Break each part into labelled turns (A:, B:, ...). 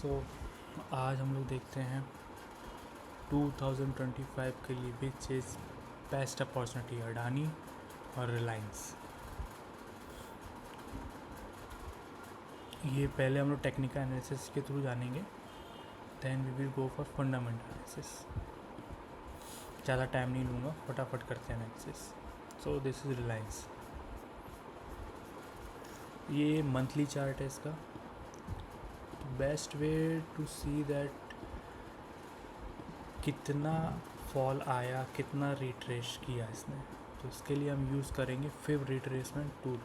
A: सो आज हम लोग देखते हैं 2025 के लिए which is best opportunity, Adani और रिलायंस। ये पहले हम लोग टेक्निकल एनालिसिस के थ्रू जानेंगे, then we will go for fundamental analysis. ज़्यादा टाइम नहीं लूँगा, फटाफट करते हैं analysis. So this is Reliance. ये मंथली चार्ट है इसका। Best way to see that कितना फॉल आया, कितना रिट्रेस किया इसने, तो इसके लिए हम यूज़ करेंगे fib retracement tool.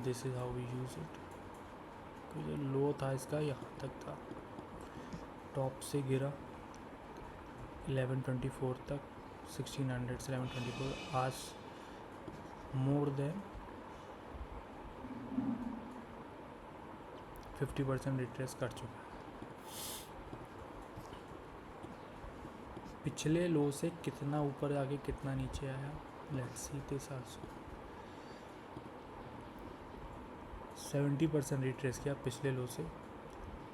A: This is how we use it. तो जो लो था इसका यहाँ तक था, टॉप से गिरा 1124 तक, 1600 से 1124, आज मोर देन 50% रिट्रेस कर चुका है। पिछले लो से कितना ऊपर आके कितना नीचे आया, let's see this also. 70% retrace किया पिछले लो से,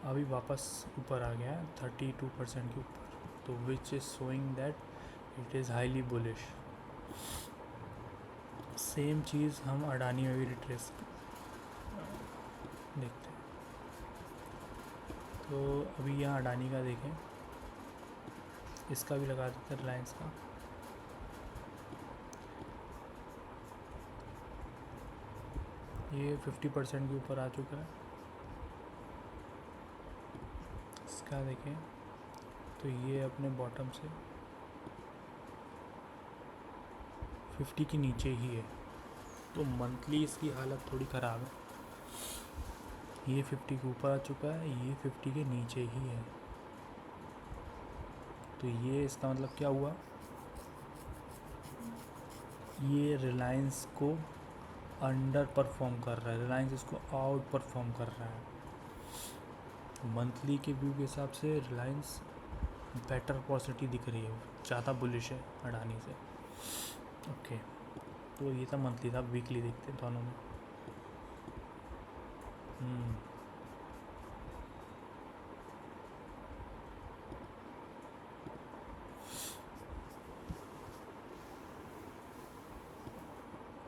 A: अभी वापस ऊपर आ गया 32% के ऊपर, तो which is showing that it is highly bullish. Same चीज़ हम अडानी में भी रिट्रेस देखते हैं। तो अभी यहाँ अडानी का देखें, इसका भी लगा देते हैं, रिलायंस का। ये 50% के ऊपर आ चुका है। इसका देखें तो ये अपने बॉटम से 50 के नीचे ही है, तो मंथली इसकी हालत थोड़ी ख़राब है। ये 50 के ऊपर आ चुका है, ये 50 के नीचे ही है, तो ये इसका मतलब क्या हुआ, ये रिलायंस को अंडर परफॉर्म कर रहा है, रिलायंस इसको आउट परफॉर्म कर रहा है। मंथली के व्यू के हिसाब से रिलायंस बेटर पॉजिटिव दिख रही है, ज़्यादा बुलिश है अडानी से। ओके, तो ये था मंथली था। वीकली देखते हैं दोनों में।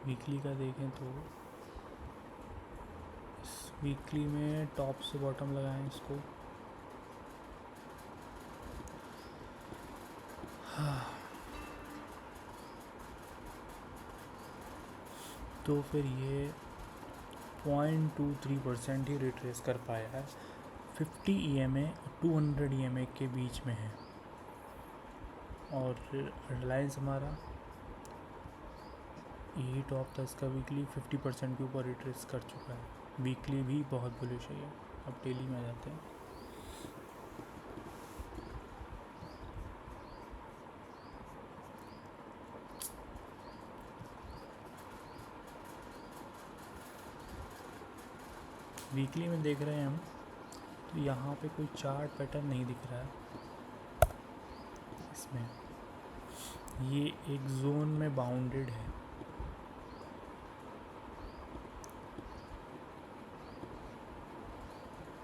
A: वीकली का देखें तो इस वीकली में टॉप से बॉटम लगाएं इसको। तो फिर ये 0.23% ही रिट्रेस कर पाया है। 50 EMA और 200 EMA के बीच में है, और रिलायंस हमारा यही टॉप था इसका। वीकली 50% के ऊपर रिट्रेस कर चुका है। वीकली भी बहुत बुलिश है ये। अब डेली में आ जाते हैं। वीकली में देख रहे हैं हम, तो यहाँ पे कोई चार्ट पैटर्न नहीं दिख रहा है इसमें। ये एक जोन में बाउंडेड है,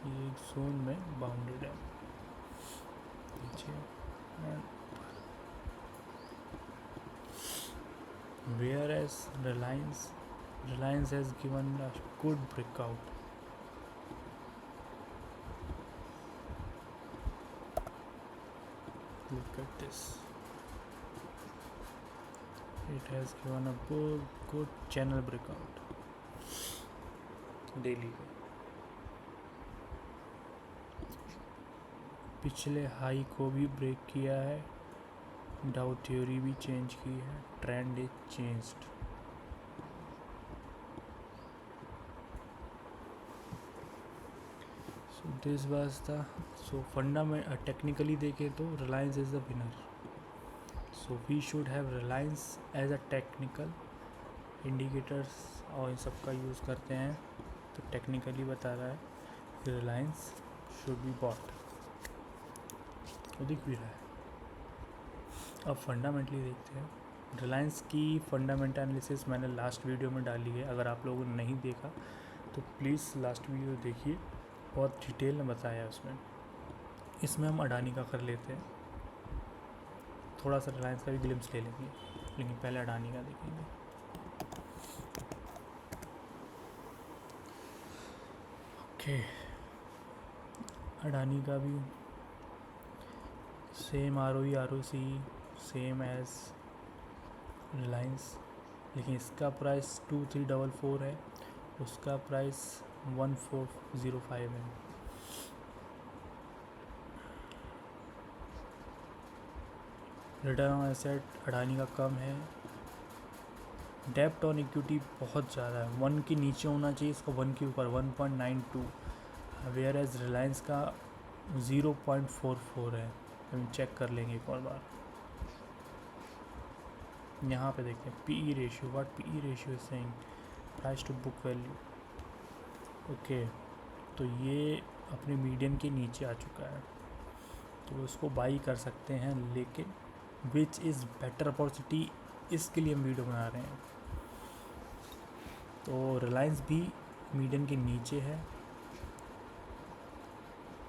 A: ये एक जोन में बाउंडेड है नीचे। Where as Reliance has given a good breakout. Look at this, it has given a good channel breakout daily का। पिछले हाई को भी ब्रेक किया है, डाउ थ्योरी भी चेंज की है, trend is changed. So this was the fundamental. Technically देखें तो Reliance is the winner, so we should have Reliance as a technical indicators, और इन सब का यूज़ करते हैं, तो टेक्निकली बता रहा है कि रिलायंस शुड बी बॉट, तो दिख भी रहा है। अब फंडामेंटली देखते हैं। रिलायंस की फंडामेंटल एनालिसिस मैंने लास्ट वीडियो में डाली है, अगर आप लोगों ने नहीं देखा तो प्लीज़ लास्ट वीडियो देखिए। बहुत डिटेल में बताया उसमें। इसमें हम अडानी का कर लेते हैं, थोड़ा सा रिलायंस का भी ग्लिम्स ले लेंगे, लेकिन पहले अडानी का देखेंगे। ओके, अडानी का भी same ROE ROC same as Reliance, लेकिन इसका प्राइस 2344 है, उसका प्राइस 1405 है। रिटर्न ऑन एसेट अडानी का कम है, डेप्ट ऑन इक्विटी बहुत ज़्यादा है, 1 के नीचे होना चाहिए, इसका 1 के ऊपर 1.92, वेयर एज रिलायंस का 0.44 है। हम चेक कर लेंगे एक और बार। यहाँ पे देखते हैं PE ratio, what PE ratio is saying, price to book value. Okay, तो ये अपने मीडियम के नीचे आ चुका है, तो उसको बाई कर सकते हैं, लेकिन विच इज़ बेटर अपॉर्चुनिटी, इसके लिए हम वीडियो बना रहे हैं। तो रिलायंस भी मीडियम के नीचे है।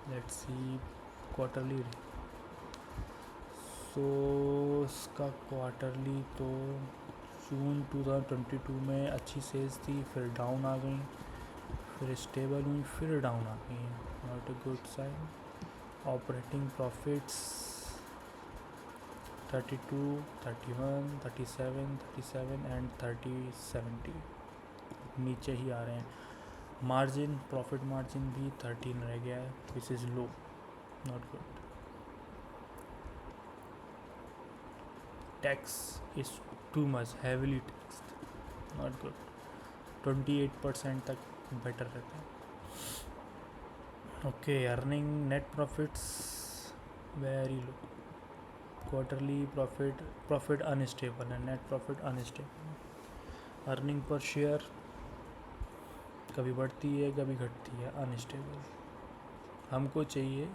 A: लेट्स सी क्वार्टरली, सो इसका क्वार्टरली तो जून 2022 में अच्छी सेल्स थी, फिर डाउन आ गई, फिर स्टेबल हुई, फिर डाउन आ गई, not a good sign. Operating profits 32, 31, 37, 37 and 70 नीचे ही आ रहे हैं। मार्जिन, प्रॉफिट मार्जिन भी 13 रह गया है, which is low, not good. Tax is too much, heavily taxed, not good. 28% तक बेटर रहता है। Okay, earning net profits very low, quarterly profit unstable है, नेट प्रॉफिट अनस्टेबल है। अर्निंग पर शेयर कभी बढ़ती है कभी घटती है, अनस्टेबल। हमको चाहिए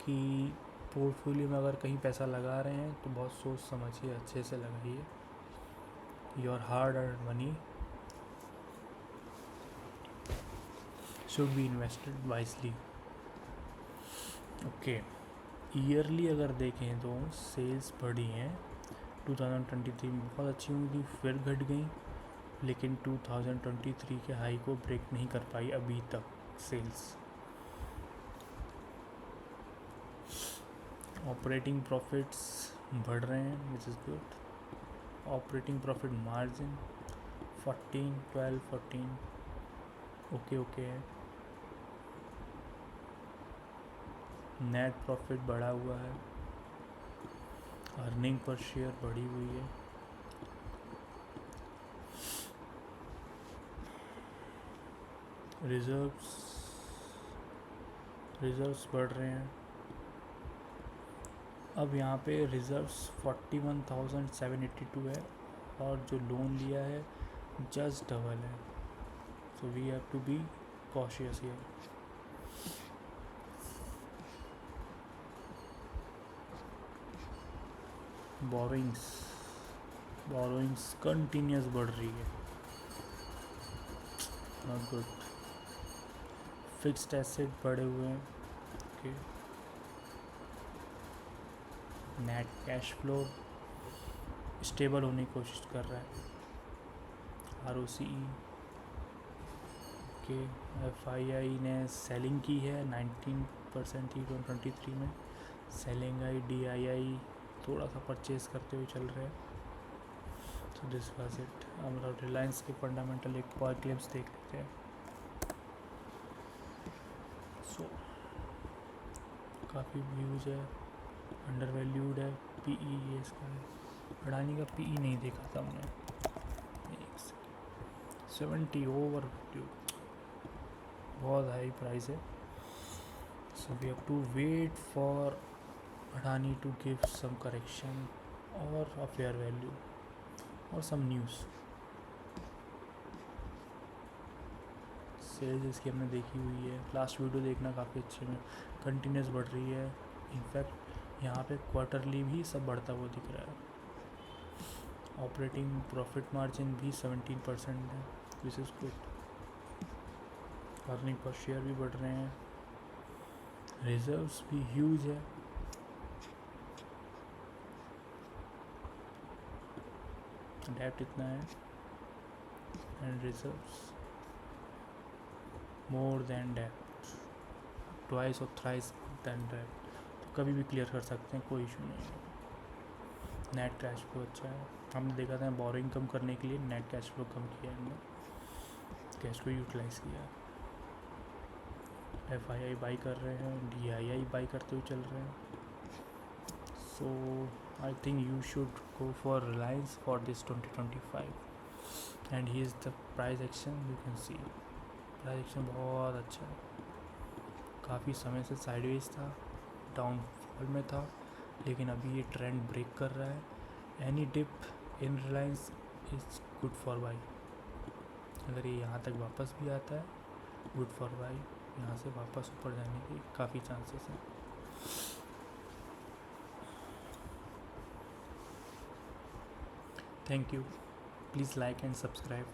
A: कि पोर्टफोलियो में अगर कहीं पैसा लगा रहे हैं तो बहुत सोच समझिए, अच्छे से लगाइए। Your hard earn money should be invested wisely. Okay, yearly अगर देखें तो सेल्स बढ़ी हैं, 2023 में बहुत अच्छी हुई थी, फिर घट गई, लेकिन 2023 के हाई को ब्रेक नहीं कर पाई अभी तक सेल्स। ऑपरेटिंग प्रॉफिट्स बढ़ रहे हैं, which is good. Operating profit margin 14, 12, 14 okay है। नेट प्रॉफिट बढ़ा हुआ है, अर्निंग पर शेयर बढ़ी हुई है। रिजर्व्स बढ़ रहे हैं। अब यहाँ पे रिजर्व्स 41,782 है, और जो लोन लिया है जस्ट डबल है, so we have to be cautious here. Borrowings continuous बढ़ रही है, नॉट गुड। फिक्स्ड एसेट बढ़े हुए हैं। Okay, net cash flow stable होने की कोशिश कर रहा है। ROCE के FII ने सेलिंग की है 19% थी 2023 में, सेलिंग आई, DII थोड़ा सा परचेज करते हुए चल रहे हैं। सो दिस वाज इट। हम रिलायंस के फंडामेंटल एक और क्लिप्स देख लेते हैं। सो काफ़ी व्यूज है, अंडर वैल्यूड है, PE ये इसका है। अडानी का PE नहीं देखा था हमने, 70 ओवर वैल्यू, बहुत हाई प्राइस है। So we have to wait for Adani to give some correction और अ फेयर वैल्यू और सम न्यूज़। सेल्स इसकी हमने देखी हुई है, लास्ट वीडियो देखना काफ़ी अच्छे में, कंटिन्यूस बढ़ रही है। इनफैक्ट यहाँ पे क्वार्टरली भी सब बढ़ता हुआ दिख रहा है। ऑपरेटिंग प्रॉफिट मार्जिन भी 17% है, which is good. Earning per share भी बढ़ रहे हैं, रिजर्व्स भी ह्यूज है। डेप्ट इतना है एंड रिजर्व्स मोर देन डेप्ट, ट्वाइस और थ्राइस देन डेप्ट, तो कभी भी क्लियर कर सकते हैं, कोई इशू नहीं है। नेट कैश फ्लो अच्छा है, हमने देखा था बोरिंग कम करने के लिए नेट कैश फ्लो कम किया हमने, कैश को यूटिलाइज किया। FII बाई कर रहे हैं, DII बाई करते हुए चल रहे हैं। So I think you should go for Reliance for this 2025 and he is the price action, you can see price action बहुत अच्छा है। काफ़ी समय से साइडवेज था, डाउनफॉल में था, लेकिन अभी ये ट्रेंड ब्रेक कर रहा है। Any dip in Reliance is good for buy, अगर ये यहाँ तक वापस भी आता है गुड फॉर बाई, यहाँ से वापस ऊपर जाने के काफ़ी चांसेस हैं। Thank you, please like and subscribe.